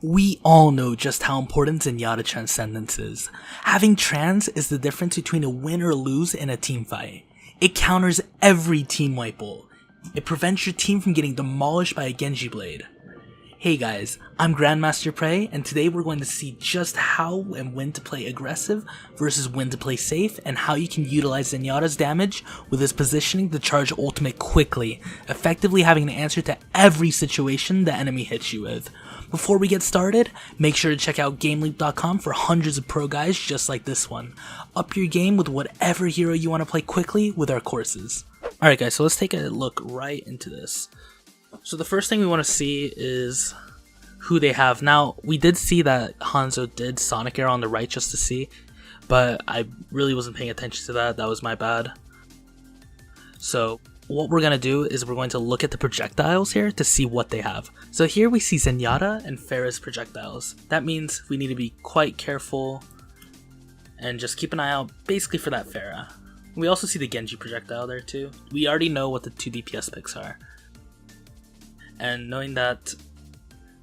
We all know just how important Zenyatta Transcendence is. Having Trans is the difference between a win or lose in a team fight. It counters every team wipe ult. It prevents your team from getting demolished by a Genji blade. Hey guys, I'm Grandmaster PRO, and today we're going to see just how and when to play aggressive versus when to play safe, and how you can utilize Zenyatta's damage with his positioning to charge ultimate quickly, effectively having an answer to every situation the enemy hits you with. Before we get started, make sure to check out GameLeap.com for hundreds of pro guides just like this one. Up your game with whatever hero you want to play quickly with our courses. Alright guys, so let's take a look right into this. So the first thing we want to see is who they have. Now, we did see that Hanzo did Sonic Arrow on the right just to see, but I really wasn't paying attention to that. That was my bad. So what we're going to do is we're going to look at the projectiles here to see what they have. So here we see Zenyatta and Pharah's projectiles. That means we need to be quite careful and just keep an eye out basically for that Pharah. We also see the Genji projectile there too. We already know what the 2 DPS picks are. And knowing that,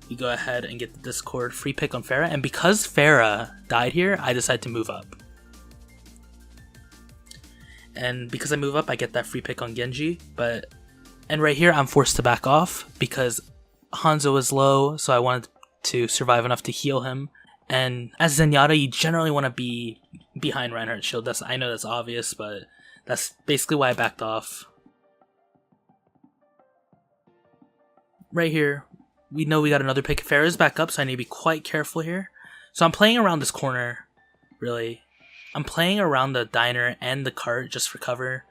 we go ahead and get the Discord free pick on Pharah. And because Pharah died here, I decide to move up. And because I move up, I get that free pick on Genji. And right here, I'm forced to back off because Hanzo is low, so I wanted to survive enough to heal him. And as Zenyatta, you generally want to be behind Reinhardt's shield. I know that's obvious, but that's basically why I backed off. Right here, we know we got another pick. Pharah's back up, so I need to be quite careful here. So I'm playing around this corner, really. I'm playing around the diner and the cart just for cover,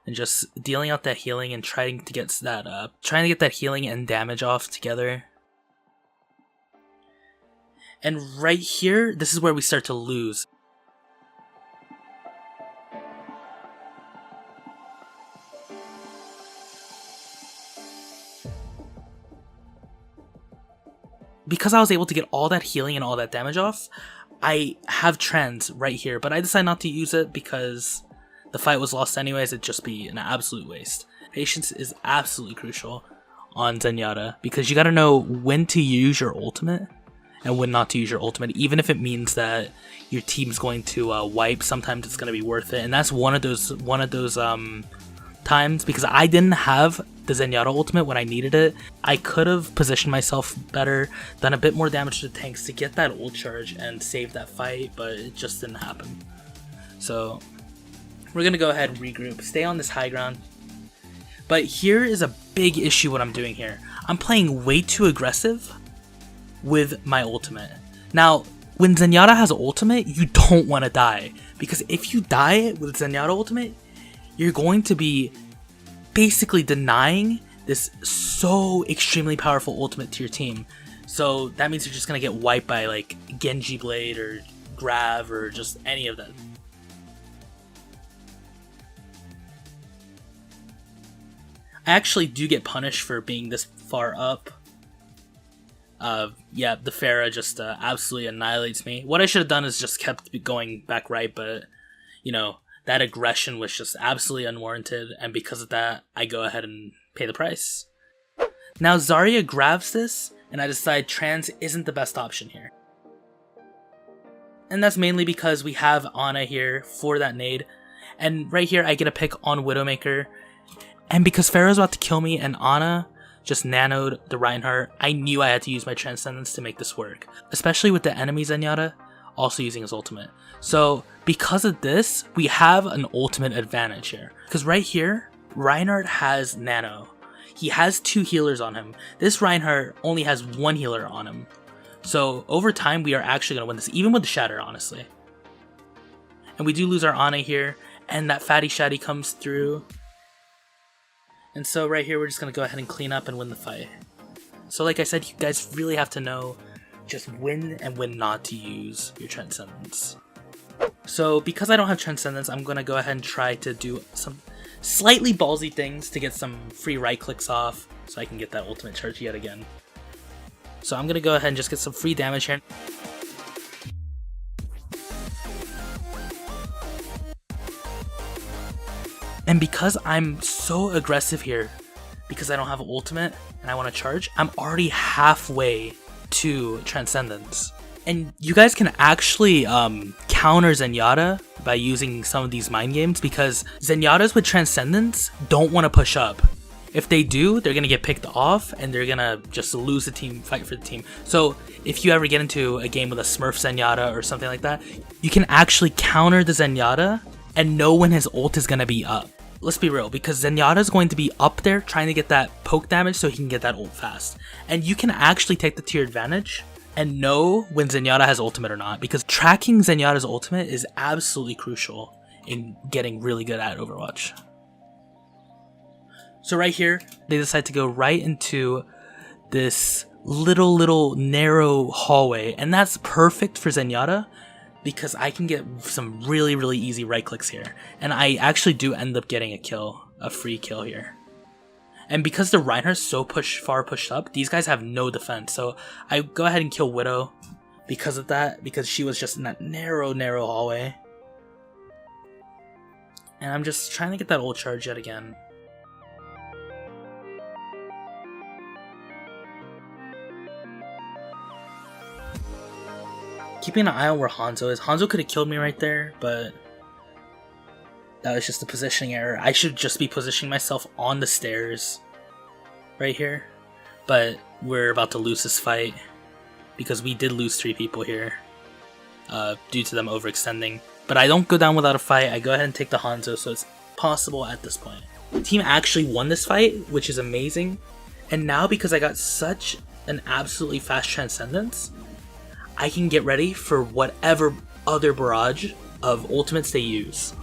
and just dealing out that healing and trying to get that healing and damage off together. And right here, this is where we start to lose. Because I was able to get all that healing and all that damage off, I have Trans right here, but I decided not to use it because the fight was lost anyways. It'd just be an absolute waste. Patience is absolutely crucial on Zenyatta because you gotta know when to use your ultimate and when not to use your ultimate, even if it means that your team's going to wipe. Sometimes it's gonna be worth it, and that's one of those times because I didn't have the Zenyatta ultimate when I needed it. I could have positioned myself better, done a bit more damage to the tanks to get that ult charge and save that fight, but it just didn't happen. So we're gonna go ahead and regroup, stay on this high ground. But here is a big issue what I'm doing here. I'm playing way too aggressive with my ultimate. Now, when Zenyatta has ultimate, you don't want to die, because if you die with Zenyatta ultimate, you're going to be basically denying this so extremely powerful ultimate to your team. So that means you're just going to get wiped by like Genji Blade or Grav or just any of them. I actually do get punished for being this far up. Yeah, the Pharah just absolutely annihilates me. What I should have done is just kept going back right, but you know, that aggression was just absolutely unwarranted, and because of that, I go ahead and pay the price. Now Zarya grabs this, and I decide Trans isn't the best option here. And that's mainly because we have Ana here for that nade, and right here I get a pick on Widowmaker, and because Pharah's about to kill me and Ana just nanoed the Reinhardt, I knew I had to use my Transcendence to make this work, especially with the enemy Zenyatta also using his ultimate. So because of this, we have an ultimate advantage here. Because right here, Reinhardt has nano. He has 2 healers on him. This Reinhardt only has 1 healer on him. So over time, we are actually going to win this, even with the Shatter, honestly. And we do lose our Ana here, and that Fatty Shatty comes through. And so right here, we're just going to go ahead and clean up and win the fight. So like I said, you guys really have to know just when and when not to use your Transcendence. So because I don't have Transcendence, I'm going to go ahead and try to do some slightly ballsy things to get some free right clicks off so I can get that ultimate charge yet again. So I'm going to go ahead and just get some free damage here. And because I'm so aggressive here, because I don't have an ultimate and I want to charge, I'm already halfway to Transcendence. And you guys can actually counter Zenyatta by using some of these mind games, because Zenyatta's with Transcendence don't want to push up. If they do, they're going to get picked off and they're going to just lose the team fight for the team. So if you ever get into a game with a Smurf Zenyatta or something like that, you can actually counter the Zenyatta and know when his ult is going to be up. Let's be real, because Zenyatta is going to be up there trying to get that poke damage so he can get that ult fast. And you can actually take that to your advantage and know when Zenyatta has ultimate or not, because tracking Zenyatta's ultimate is absolutely crucial in getting really good at Overwatch. So right here, they decide to go right into this little narrow hallway, and that's perfect for Zenyatta because I can get some really easy right clicks here, and I actually do end up getting a kill, a free kill here. And because the Reinhardt's so far pushed up, these guys have no defense, so I go ahead and kill Widow because of that, because she was just in that narrow hallway. And I'm just trying to get that ult charge yet again. Keeping an eye on where Hanzo is. Hanzo could have killed me right there, but that was just a positioning error. I should just be positioning myself on the stairs right here, but we're about to lose this fight because we did lose 3 people here due to them overextending. But I don't go down without a fight. I go ahead and take the Hanzo, so it's possible at this point. The team actually won this fight, which is amazing. And now, because I got such an absolutely fast Transcendence, I can get ready for whatever other barrage of ultimates they use.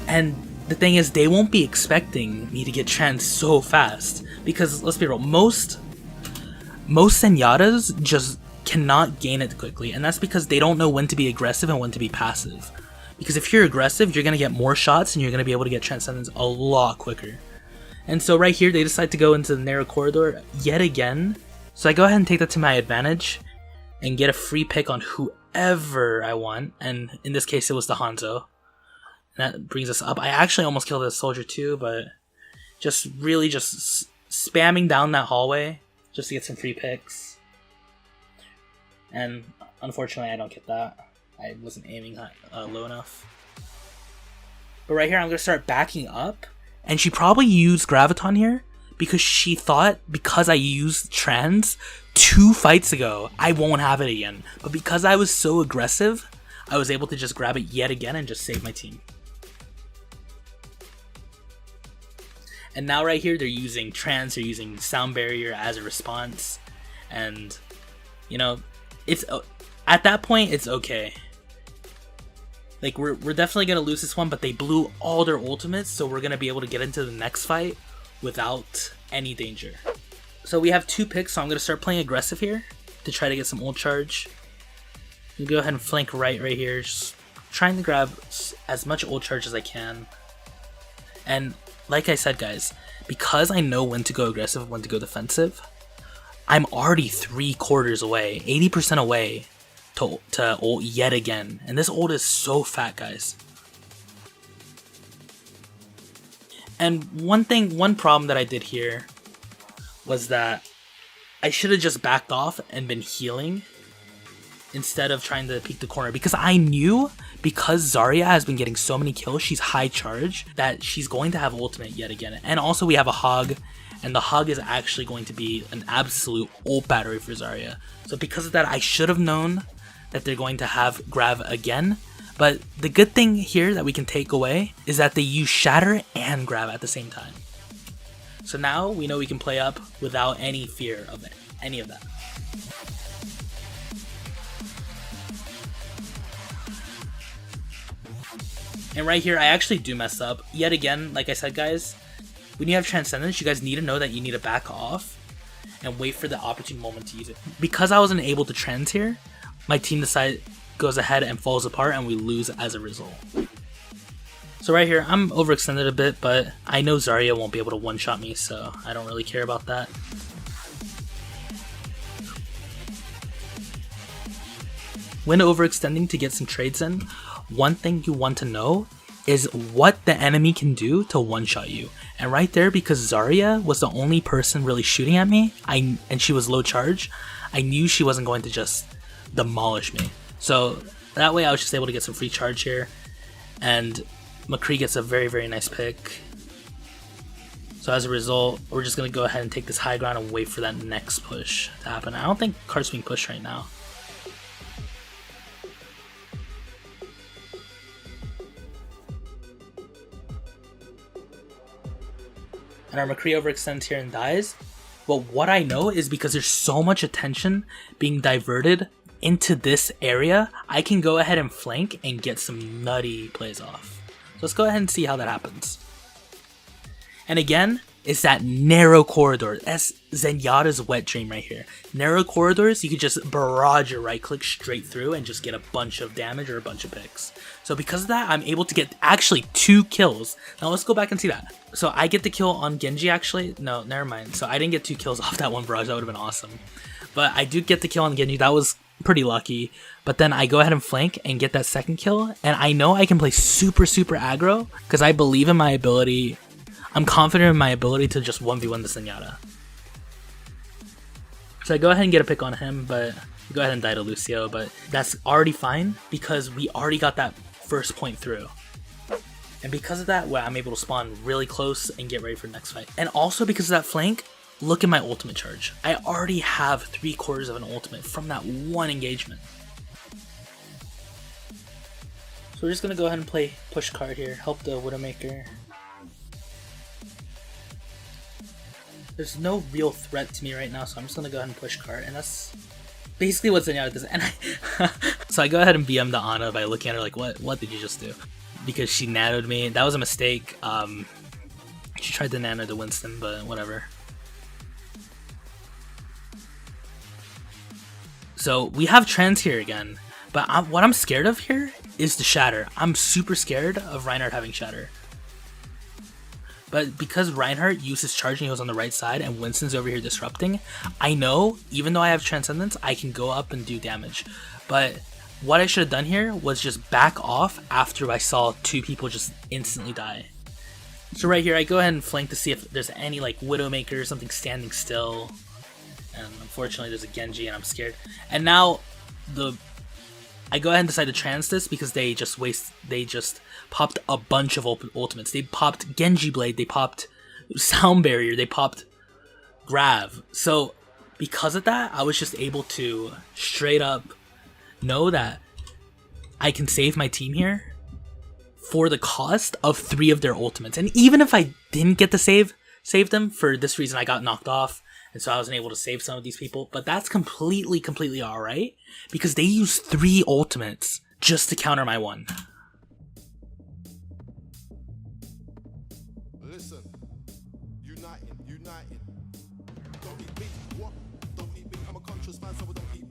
And the thing is, they won't be expecting me to get trans so fast, because let's be real, most Zenyatas just cannot gain it quickly, and that's because they don't know when to be aggressive and when to be passive. Because if you're aggressive, you're going to get more shots and you're going to be able to get Transcendence a lot quicker. And so right here, they decide to go into the narrow corridor yet again. So I go ahead and take that to my advantage and get a free pick on whoever I want. And in this case, it was the Hanzo. And that brings us up. I actually almost killed a soldier too, but just really just spamming down that hallway just to get some free picks. And unfortunately, I don't get that. I wasn't aiming low enough. But right here, I'm going to start backing up. And she probably used Graviton here because she thought, because I used Trans 2 fights ago, I won't have it again. But because I was so aggressive, I was able to just grab it yet again and just save my team. And now right here, they're using Trans, they're using Sound Barrier as a response. And, you know, it's at that point, it's okay. Like, we're definitely going to lose this one, but they blew all their ultimates, so we're going to be able to get into the next fight without any danger. So we have 2 picks, so I'm going to start playing aggressive here to try to get some ult charge. I'm go ahead and flank right here, just trying to grab as much ult charge as I can. And like I said, guys, because I know when to go aggressive and when to go defensive, I'm already 3/4 away, 80% away to ult yet again, and this ult is so fat, guys. And one problem that I did here was that I should have just backed off and been healing instead of trying to peek the corner, because I knew, because Zarya has been getting so many kills, she's high charge, that she's going to have ultimate yet again. And also we have a Hog, and the Hog is actually going to be an absolute ult battery for Zarya. So because of that, I should have known that they're going to have Grav again. But the good thing here that we can take away is that they use Shatter and Grav at the same time. So now we know we can play up without any fear of any of that. And right here, I actually do mess up. Yet again, like I said, guys, when you have Transcendence, you guys need to know that you need to back off and wait for the opportune moment to use it. Because I wasn't able to trans here, my team goes ahead and falls apart, and we lose as a result. So right here, I'm overextended a bit, but I know Zarya won't be able to one-shot me, so I don't really care about that. When overextending to get some trades in, one thing you want to know is what the enemy can do to one-shot you. And right there, because Zarya was the only person really shooting at me, and she was low charge, I knew she wasn't going to just demolish me. So that way I was just able to get some free charge here, and McCree gets a very, very nice pick. So as a result, we're just going to go ahead and take this high ground and wait for that next push to happen. I don't think cart's being pushed right now. And our McCree overextends here and dies. But what I know is because there's so much attention being diverted into this area, I can go ahead and flank and get some nutty plays off. So let's go ahead and see how that happens. And again, it's that narrow corridor. That's Zenyatta's wet dream right here. Narrow corridors, you could just barrage your right click straight through and just get a bunch of damage or a bunch of picks. So because of that, I'm able to get actually 2 kills. Now let's go back and see that. So I get the kill on Genji actually. No, never mind. So I didn't get 2 kills off that one barrage. That would have been awesome. But I do get the kill on Genji. That was pretty lucky. But then I go ahead and flank and get that second kill. And I know I can play super, super aggro because I believe in my ability. I'm confident in my ability to just 1v1 the Zenyatta. So I go ahead and get a pick on him, but go ahead and die to Lucio, but that's already fine because we already got that first point through. And because of that, well, I'm able to spawn really close and get ready for the next fight. And also because of that flank, look at my ultimate charge. I already have 3/4 of an ultimate from that one engagement. So we're just going to go ahead and play push card here, help the Widowmaker. There's no real threat to me right now, so I'm just gonna go ahead and push cart, and that's basically what Zenyatta does. And so I go ahead and BM the Ana by looking at her like, what did you just do? Because she nanoed me. That was a mistake. She tried to nano the Winston, but whatever. So we have trans here again, but what I'm scared of here is the shatter. I'm super scared of Reinhardt having shatter. But because Reinhardt uses charge and he was on the right side and Winston's over here disrupting, I know, even though I have Transcendence, I can go up and do damage. But what I should have done here was just back off after I saw 2 people just instantly die. So right here, I go ahead and flank to see if there's any like Widowmaker or something standing still. And unfortunately there's a Genji and I'm scared. And now I go ahead and decide to trans this because they just popped a bunch of ultimates. They popped Genji Blade, they popped Sound Barrier, they popped Grav. So because of that, I was just able to straight up know that I can save my team here for the cost of 3 of their ultimates. And even if I didn't get to save them, for this reason I got knocked off, and so I wasn't able to save some of these people. But that's completely alright, because they used 3 ultimates just to counter my one. Listen, uniting.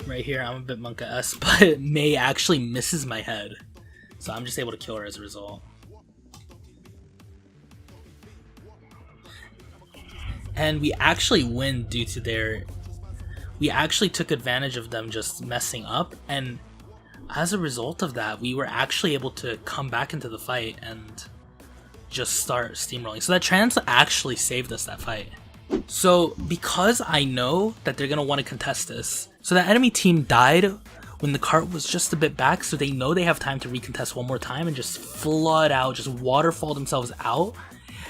Right here, I'm a bit Monka-esque, but Mei actually misses my head. So I'm just able to kill her as a result. And we actually win due to we actually took advantage of them just messing up, and as a result of that, we were actually able to come back into the fight and just start steamrolling. So that trans actually saved us that fight. So because I know that they're going to want to contest this, so the enemy team died when the cart was just a bit back, so they know they have time to recontest one more time and just flood out, just waterfall themselves out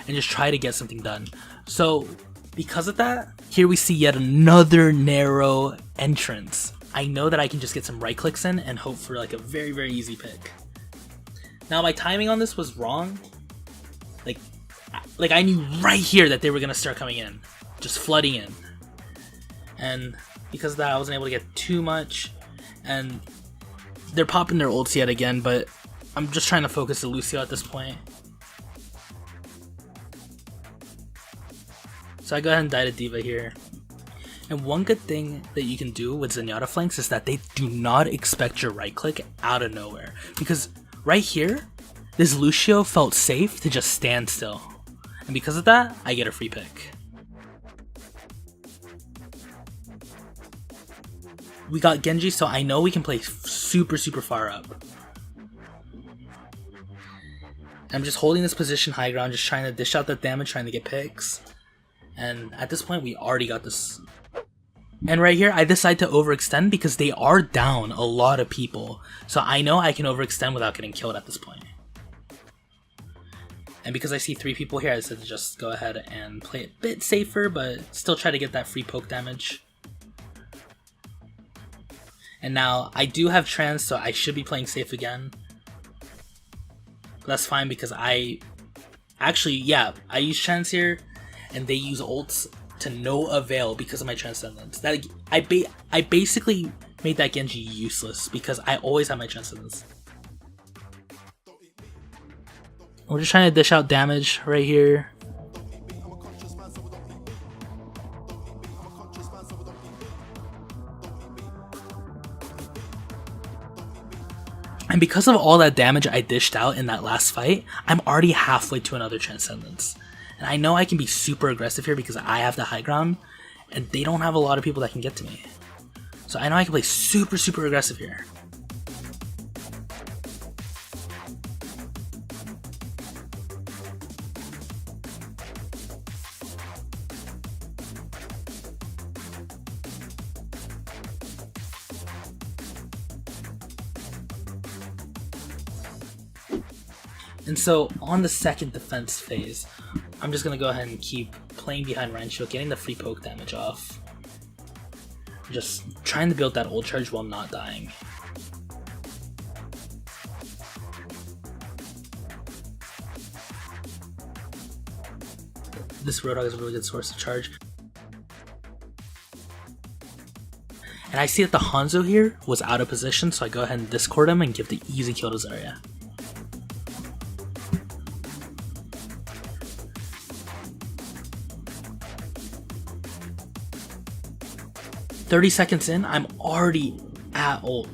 and just try to get something done. So because of that, here we see yet another narrow entrance. I know that I can just get some right clicks in and hope for like a very, very easy pick. Now my timing on this was wrong. Like I knew right here that they were going to start coming in, just flooding in. And because of that, I wasn't able to get too much. And they're popping their ults yet again, but I'm just trying to focus the Lucio at this point. So I go ahead and die to D.Va here. And one good thing that you can do with Zenyatta flanks is that they do not expect your right click out of nowhere. Because right here, this Lucio felt safe to just stand still. And because of that, I get a free pick. We got Genji, so I know we can play super far up. I'm just holding this position high ground, just trying to dish out that damage, trying to get picks. And at this point, we already got this. And right here, I decide to overextend because they are down a lot of people. So I know I can overextend without getting killed at this point. And because I see 3 people here, I decided to just go ahead and play it a bit safer, but still try to get that free poke damage. And now, I do have trans, so I should be playing safe again. But that's fine because I use trans here, and they use ults to no avail because of my transcendence. That I basically made that Genji useless because I always have my transcendence. We're just trying to dish out damage right here. And because of all that damage I dished out in that last fight, I'm already halfway to another transcendence. And I know I can be super aggressive here because I have the high ground, and they don't have a lot of people that can get to me. So I know I can play super aggressive here. And so on the second defense phase, I'm just going to go ahead and keep playing behind Rancho, getting the free poke damage off. Just trying to build that ult charge while not dying. This Roadhog is a really good source of charge. And I see that the Hanzo here was out of position, so I go ahead and discord him and give the easy kill to Zarya. "30 seconds in, I'm already at ult.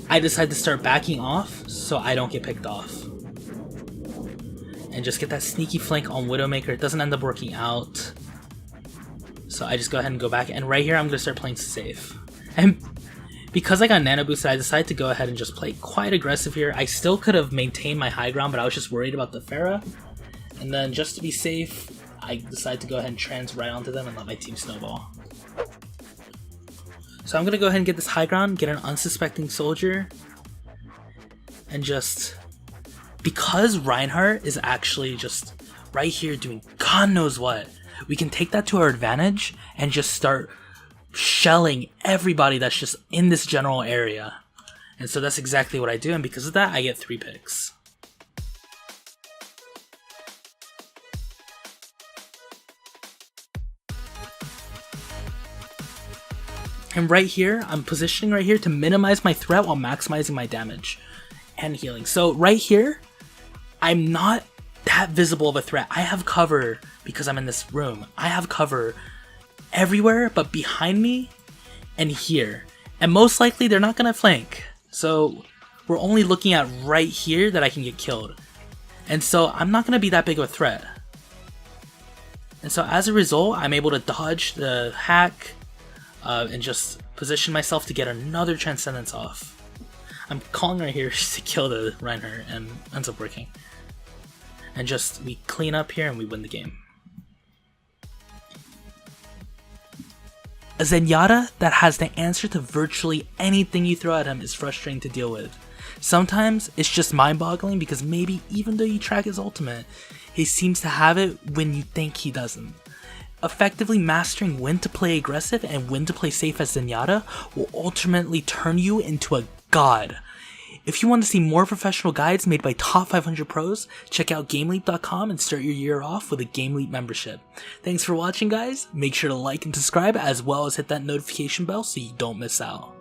I decide to start backing off so I don't get picked off. And just get that sneaky flank on Widowmaker. It doesn't end up working out. So I just go ahead and go back. And right here, I'm going to start playing safe. And because I got nano boosted, I decided to go ahead and just play quite aggressive here. I still could have maintained my high ground, but I was just worried about the Pharah. And then just to be safe, I decided to go ahead and trans right onto them and let my team snowball. So I'm going to go ahead and get this high ground, get an unsuspecting soldier, and just... Because Reinhardt is actually just right here doing God knows what, we can take that to our advantage and just start shelling everybody that's just in this general area. And so that's exactly what I do, and because of that, I get 3 picks. And right here, I'm positioning right here to minimize my threat while maximizing my damage and healing. So right here, I'm not that visible of a threat. I have cover because I'm in this room. I have cover everywhere but behind me and here. And most likely they're not going to flank. So we're only looking at right here that I can get killed. And so I'm not going to be that big of a threat. And so as a result, I'm able to dodge the hack and just position myself to get another Transcendence off. I'm calling right here to kill the Reinhardt and ends up working. And just, we clean up here and we win the game. A Zenyatta that has the answer to virtually anything you throw at him is frustrating to deal with. Sometimes it's just mind-boggling because maybe even though you track his ultimate, he seems to have it when you think he doesn't. Effectively mastering when to play aggressive and when to play safe as Zenyatta will ultimately turn you into a god. If you want to see more professional guides made by top 500 pros, check out GameLeap.com and start your year off with a GameLeap membership. Thanks for watching, guys. Make sure to like and subscribe as well as hit that notification bell so you don't miss out.